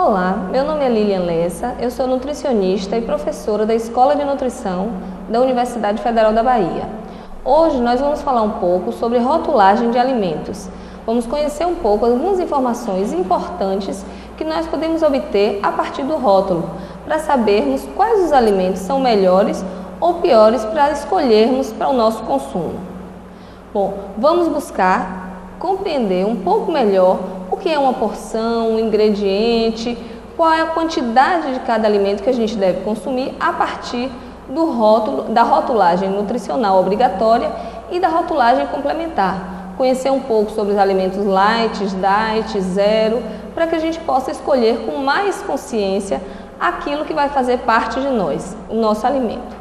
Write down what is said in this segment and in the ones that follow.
Olá, meu nome é Lilian Lessa, eu sou nutricionista e professora da Escola de Nutrição da Universidade Federal da Bahia. Hoje nós vamos falar um pouco sobre rotulagem de alimentos. Vamos conhecer um pouco algumas informações importantes que nós podemos obter a partir do rótulo, para sabermos quais os alimentos são melhores ou piores para escolhermos para o nosso consumo. Bom, vamos buscar compreender um pouco melhor o que é uma porção, um ingrediente, qual é a quantidade de cada alimento que a gente deve consumir a partir do rótulo, da rotulagem nutricional obrigatória e da rotulagem complementar. Conhecer um pouco sobre os alimentos light, diet, zero, para que a gente possa escolher com mais consciência aquilo que vai fazer parte de nós, o nosso alimento.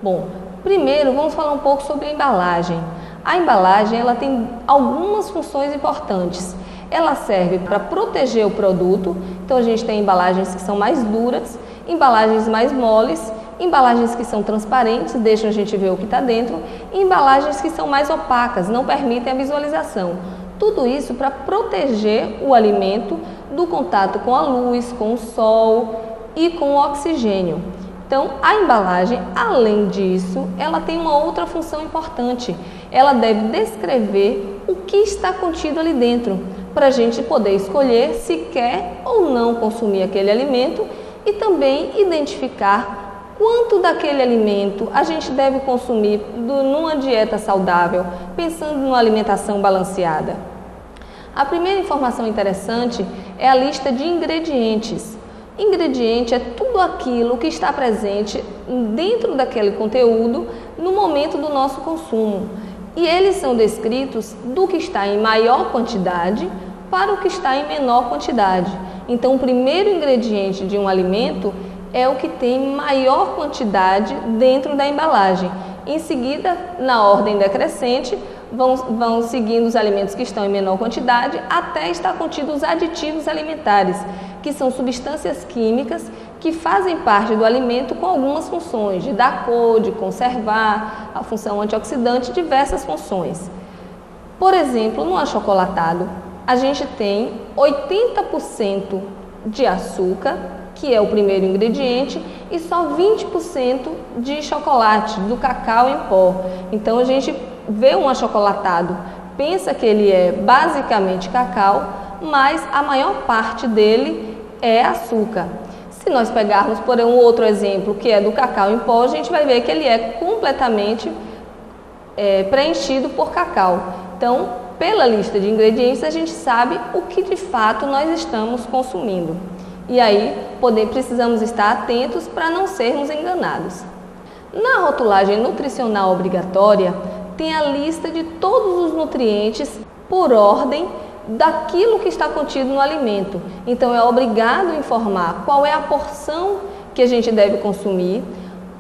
Bom, primeiro vamos falar um pouco sobre a embalagem. A embalagem ela tem algumas funções importantes. Ela serve para proteger o produto, então a gente tem embalagens que são mais duras, embalagens mais moles, embalagens que são transparentes, deixam a gente ver o que está dentro, e embalagens que são mais opacas, não permitem a visualização. Tudo isso para proteger o alimento do contato com a luz, com o sol e com o oxigênio. Então, a embalagem, além disso, ela tem uma outra função importante. Ela deve descrever o que está contido ali dentro, para a gente poder escolher se quer ou não consumir aquele alimento e também identificar quanto daquele alimento a gente deve consumir numa dieta saudável, pensando numa alimentação balanceada. A primeira informação interessante é a lista de ingredientes. Ingrediente é tudo aquilo que está presente dentro daquele conteúdo no momento do nosso consumo. E eles são descritos do que está em maior quantidade para o que está em menor quantidade. Então, o primeiro ingrediente de um alimento é o que tem maior quantidade dentro da embalagem. Em seguida, na ordem decrescente, vão seguindo os alimentos que estão em menor quantidade até estar contidos os aditivos alimentares, que são substâncias químicas que fazem parte do alimento com algumas funções, de dar cor, de conservar, a função antioxidante, diversas funções. Por exemplo, no achocolatado, a gente tem 80% de açúcar, que é o primeiro ingrediente, e só 20% de chocolate, do cacau em pó. Então a gente vê um achocolatado, pensa que ele é basicamente cacau, mas a maior parte dele é açúcar. Se nós pegarmos por um outro exemplo, que é do cacau em pó, a gente vai ver que ele é completamente preenchido por cacau. Então, pela lista de ingredientes, a gente sabe o que de fato nós estamos consumindo. E aí, precisamos estar atentos para não sermos enganados. Na rotulagem nutricional obrigatória, tem a lista de todos os nutrientes por ordem daquilo que está contido no alimento. Então, é obrigado informar qual é a porção que a gente deve consumir,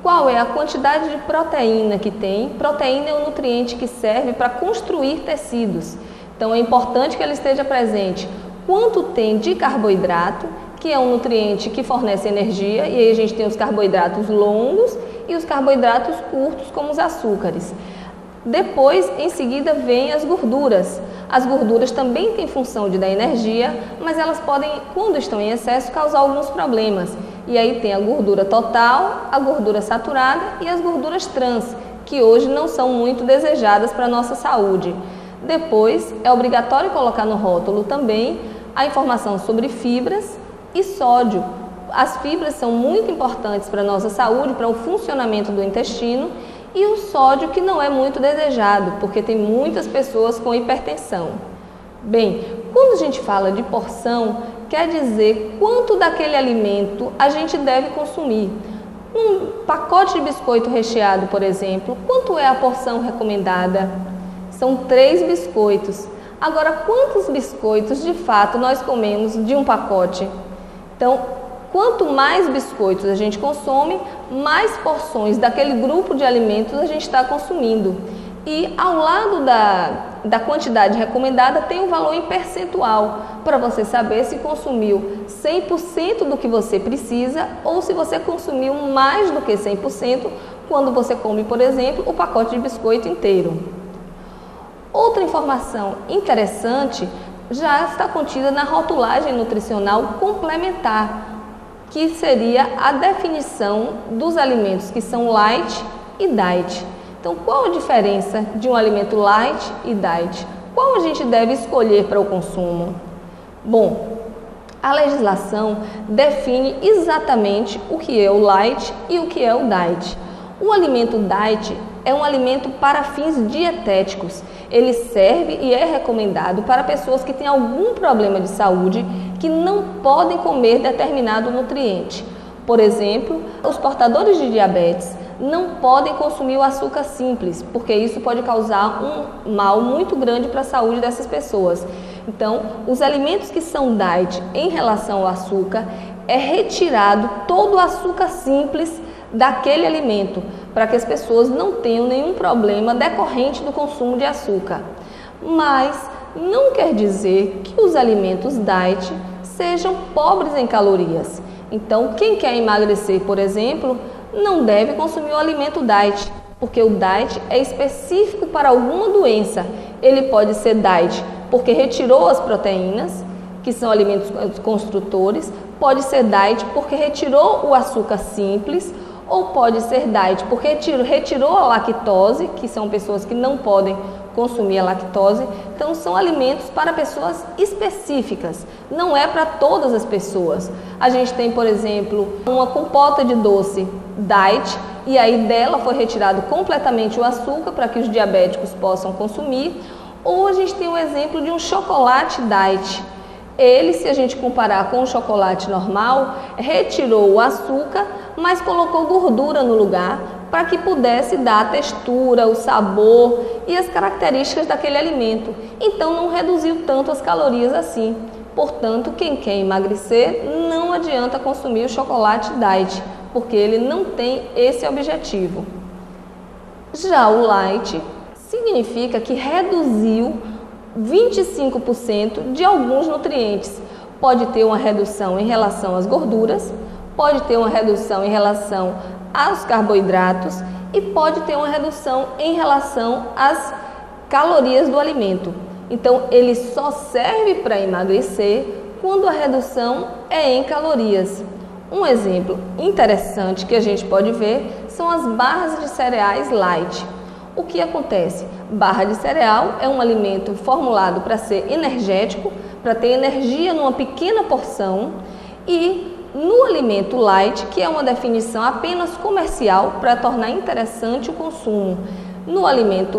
qual é a quantidade de proteína que tem. Proteína é um nutriente que serve para construir tecidos. Então, é importante que ele esteja presente. Quanto tem de carboidrato, que é um nutriente que fornece energia, e aí a gente tem os carboidratos longos e os carboidratos curtos, como os açúcares. Depois, em seguida, vem as gorduras. As gorduras também têm função de dar energia, mas elas podem, quando estão em excesso, causar alguns problemas. E aí tem a gordura total, a gordura saturada e as gorduras trans, que hoje não são muito desejadas para a nossa saúde. Depois, é obrigatório colocar no rótulo também a informação sobre fibras e sódio. As fibras são muito importantes para a nossa saúde, para o funcionamento do intestino, e o sódio que não é muito desejado, porque tem muitas pessoas com hipertensão. Bem, quando a gente fala de porção, quer dizer quanto daquele alimento a gente deve consumir. Um pacote de biscoito recheado, por exemplo, quanto é a porção recomendada? São 3 biscoitos. Agora, quantos biscoitos de fato nós comemos de um pacote? Então, quanto mais biscoitos a gente consome, mais porções daquele grupo de alimentos a gente está consumindo. E ao lado da quantidade recomendada tem um valor em percentual, para você saber se consumiu 100% do que você precisa ou se você consumiu mais do que 100% quando você come, por exemplo, o pacote de biscoito inteiro. Outra informação interessante já está contida na rotulagem nutricional complementar, que seria a definição dos alimentos que são light e diet. Então, qual a diferença de um alimento light e diet? Qual a gente deve escolher para o consumo? Bom, a legislação define exatamente o que é o light e o que é o diet. O alimento diet é um alimento para fins dietéticos. Ele serve e é recomendado para pessoas que têm algum problema de saúde que não podem comer determinado nutriente. Por exemplo, os portadores de diabetes não podem consumir o açúcar simples, porque isso pode causar um mal muito grande para a saúde dessas pessoas. Então, os alimentos que são diet em relação ao açúcar, é retirado todo o açúcar simples daquele alimento, para que as pessoas não tenham nenhum problema decorrente do consumo de açúcar. Mas não quer dizer que os alimentos diet sejam pobres em calorias. Então, quem quer emagrecer, por exemplo, não deve consumir o alimento diet, porque o diet é específico para alguma doença. Ele pode ser diet porque retirou as proteínas, que são alimentos construtores, pode ser diet porque retirou o açúcar simples, ou pode ser diet porque retirou a lactose, que são pessoas que não podem consumir a lactose. Então, são alimentos para pessoas específicas, não é para todas as pessoas. A gente tem, por exemplo, uma compota de doce diet, e aí dela foi retirado completamente o açúcar para que os diabéticos possam consumir. Ou a gente tem um exemplo de um chocolate diet. Ele, se a gente comparar com o chocolate normal, retirou o açúcar, mas colocou gordura no lugar para que pudesse dar a textura, o sabor e as características daquele alimento. Então não reduziu tanto as calorias assim. Portanto, quem quer emagrecer não adianta consumir o chocolate diet, porque ele não tem esse objetivo. Já o light significa que reduziu 25% de alguns nutrientes. Pode ter uma redução em relação às gorduras, pode ter uma redução em relação aos carboidratos e pode ter uma redução em relação às calorias do alimento. Então, ele só serve para emagrecer quando a redução é em calorias. Um exemplo interessante que a gente pode ver são as barras de cereais light. O que acontece? Barra de cereal é um alimento formulado para ser energético, para ter energia numa pequena porção, e no alimento light, que é uma definição apenas comercial para tornar interessante o consumo,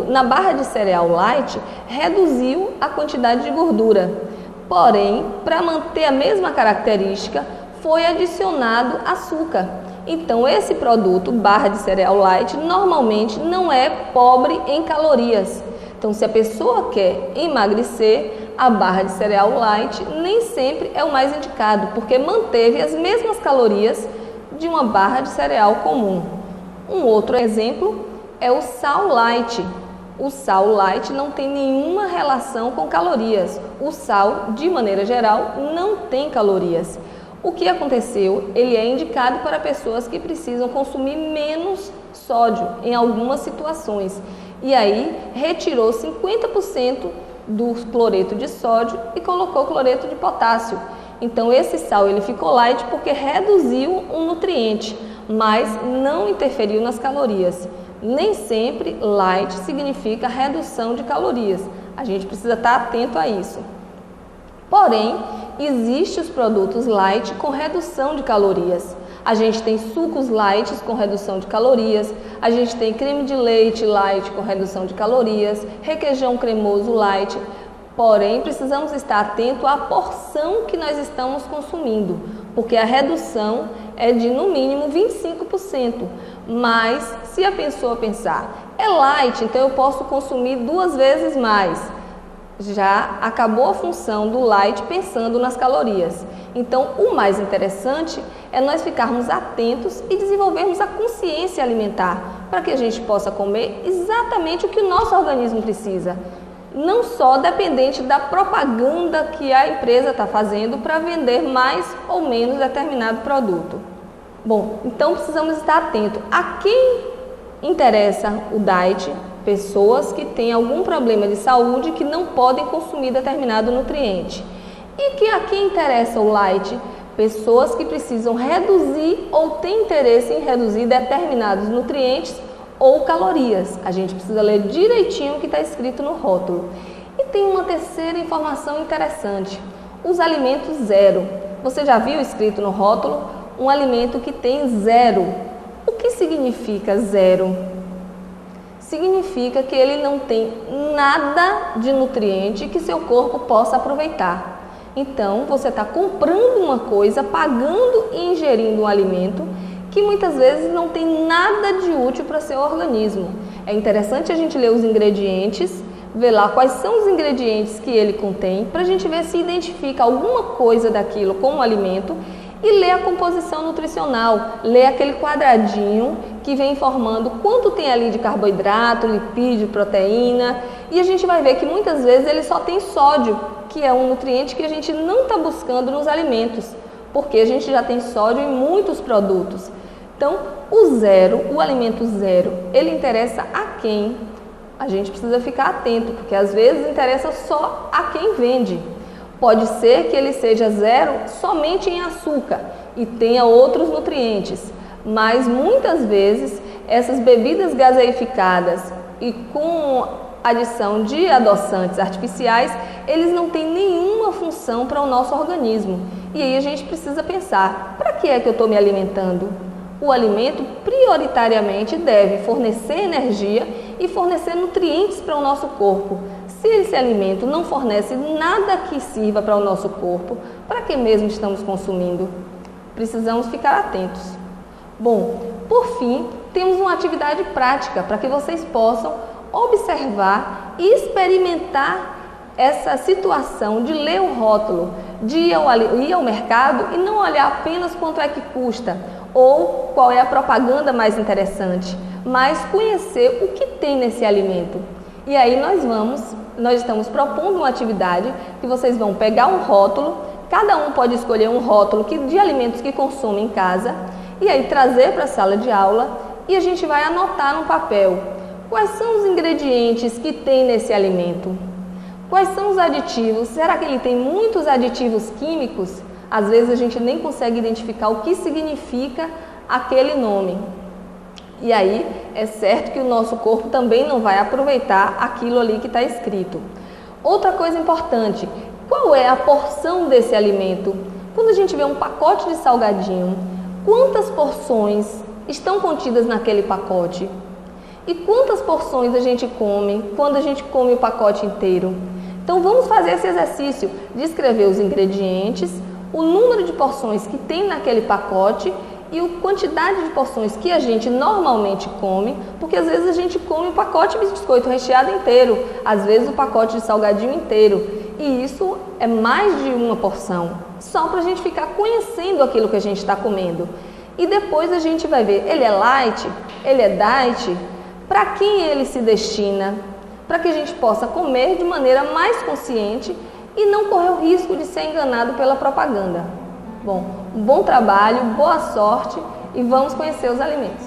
na barra de cereal light, reduziu a quantidade de gordura. Porém, para manter a mesma característica, foi adicionado açúcar. Então, esse produto, barra de cereal light, normalmente não é pobre em calorias. Então, se a pessoa quer emagrecer, a barra de cereal light nem sempre é o mais indicado, porque manteve as mesmas calorias de uma barra de cereal comum. Um outro exemplo é o sal light. O sal light não tem nenhuma relação com calorias. O sal, de maneira geral, não tem calorias. O que aconteceu? Ele é indicado para pessoas que precisam consumir menos sódio em algumas situações. E aí, retirou 50% do cloreto de sódio e colocou cloreto de potássio. Então, esse sal ele ficou light porque reduziu um nutriente, mas não interferiu nas calorias. Nem sempre light significa redução de calorias. A gente precisa estar atento a isso. Porém, existem os produtos light com redução de calorias. A gente tem sucos light com redução de calorias, a gente tem creme de leite light com redução de calorias, requeijão cremoso light. Porém, precisamos estar atento à porção que nós estamos consumindo, porque a redução é de no mínimo 25%. Mas se a pessoa pensar, é light, então eu posso consumir 2 vezes mais, já acabou a função do light pensando nas calorias. Então, o mais interessante é nós ficarmos atentos e desenvolvermos a consciência alimentar, para que a gente possa comer exatamente o que o nosso organismo precisa, não só dependente da propaganda que a empresa está fazendo para vender mais ou menos determinado produto. Bom, então precisamos estar atentos a quem interessa o diet, pessoas que têm algum problema de saúde que não podem consumir determinado nutriente. E que a quem interessa o light? Pessoas que precisam reduzir ou têm interesse em reduzir determinados nutrientes ou calorias. A gente precisa ler direitinho o que está escrito no rótulo. E tem uma terceira informação interessante: os alimentos zero. Você já viu escrito no rótulo um alimento que tem zero? O que significa zero? Significa que ele não tem nada de nutriente que seu corpo possa aproveitar. Então, você está comprando uma coisa, pagando e ingerindo um alimento que muitas vezes não tem nada de útil para seu organismo. É interessante a gente ler os ingredientes, ver lá quais são os ingredientes que ele contém, para a gente ver se identifica alguma coisa daquilo como alimento e ler a composição nutricional, ler aquele quadradinho que vem informando quanto tem ali de carboidrato, lipídio, proteína, e a gente vai ver que muitas vezes ele só tem sódio, que é um nutriente que a gente não está buscando nos alimentos, porque a gente já tem sódio em muitos produtos. Então, o alimento zero, ele interessa a quem? A gente precisa ficar atento, porque às vezes interessa só a quem vende. Pode ser que ele seja zero somente em açúcar e tenha outros nutrientes, mas muitas vezes essas bebidas gaseificadas e com adição de adoçantes artificiais, eles não têm nenhuma função para o nosso organismo. E aí a gente precisa pensar, para que é que eu estou me alimentando? O alimento prioritariamente deve fornecer energia e fornecer nutrientes para o nosso corpo. Se esse alimento não fornece nada que sirva para o nosso corpo, para que mesmo estamos consumindo? Precisamos ficar atentos. Bom, por fim, temos uma atividade prática para que vocês possam observar e experimentar essa situação de ler o rótulo, de ir ao mercado e não olhar apenas quanto é que custa ou qual é a propaganda mais interessante, mas conhecer o que tem nesse alimento. E aí nós estamos propondo uma atividade que vocês vão pegar um rótulo, cada um pode escolher um rótulo de alimentos que consome em casa e aí trazer para a sala de aula e a gente vai anotar no papel quais são os ingredientes que tem nesse alimento, quais são os aditivos, será que ele tem muitos aditivos químicos? Às vezes a gente nem consegue identificar o que significa aquele nome. E aí é certo que o nosso corpo também não vai aproveitar aquilo ali que está escrito. Outra coisa importante, qual é a porção desse alimento? Quando a gente vê um pacote de salgadinho, quantas porções estão contidas naquele pacote? E quantas porções a gente come quando a gente come o pacote inteiro? Então vamos fazer esse exercício de escrever os ingredientes, o número de porções que tem naquele pacote e a quantidade de porções que a gente normalmente come, porque às vezes a gente come o pacote de biscoito recheado inteiro, às vezes o pacote de salgadinho inteiro, e isso é mais de uma porção, só para a gente ficar conhecendo aquilo que a gente está comendo. E depois a gente vai ver, ele é light, ele é diet, para quem ele se destina, para que a gente possa comer de maneira mais consciente e não correr o risco de ser enganado pela propaganda. Bom, um bom trabalho, boa sorte e vamos conhecer os alimentos.